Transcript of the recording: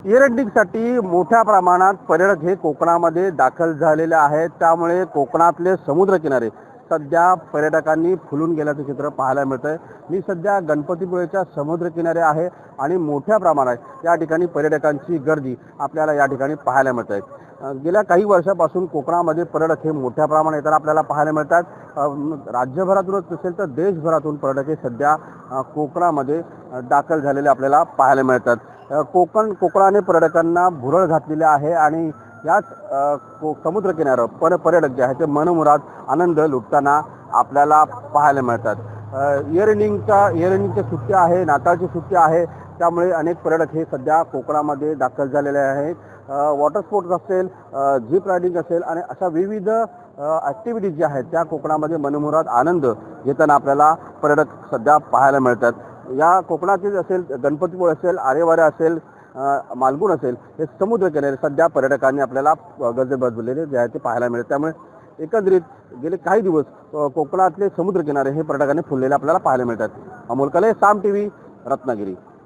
एअरंटिंगसाठी मोठ्या प्रमाणात पर्यटक हे कोकणामध्ये दाखल झालेले आहेत। त्यामुळे कोकणातले समुद्रकिनारे सध्या पर्यटकांनी फुलून गेल्याचं चित्र पाहायला मिळतंय। मी सध्या गणपतीपुळेच्या समुद्रकिनारे आहे आणि मोठ्या प्रमाणात या ठिकाणी पर्यटकांची गर्दी आपल्याला या ठिकाणी पाहायला मिळत आहे। गेल्या काही वर्षापासून कोकणामध्ये पर्यटक हे मोठ्या प्रमाणात येताना आपल्याला पाहायला मिळतात। राज्यभरातूनच नसेल तर देशभरातून पर्यटक हे सध्या कोकणामध्ये दाखल झालेले आपल्याला पाहायला मिळतात। कोकणाने पर्यटकांना भुरळ घातलेली आहे आणि याच समुद्रकिनाऱ्यावर पर्यटक जे आहेत ते मनमुराद आनंद लुटताना आपल्याला पाहायला मिळतात। एअरएंडिंगची सुट्टी आहे, नाताळची सुट्टी आहे, त्यामुळे अनेक पर्यटक हे सध्या कोकणामध्ये दाखल झालेले आहेत। वॉटर स्पोर्ट्स असेल, झिप रायडिंग असेल आणि अशा विविध ॲक्टिव्हिटीज ज्या आहेत त्या कोकणामध्ये मनमुराद आनंद घेताना आपल्याला पर्यटक सध्या पाहायला मिळतात। या कोकणातील असेल गणपतीपुळे असेल, आरेवारे असेल, मालगुण असेल, हे समुद्रकिनारे सध्या पर्यटकांनी आपल्याला गजबजलेले जे आहे ते पाहायला मिळतात। त्यामुळे एकंदरीत गेले काही दिवस कोकणातले समुद्रकिनारे हे पर्यटकांनी फुललेले आपल्याला पाहायला मिळतात। अमोल कले, साम टीव्ही, रत्नागिरी।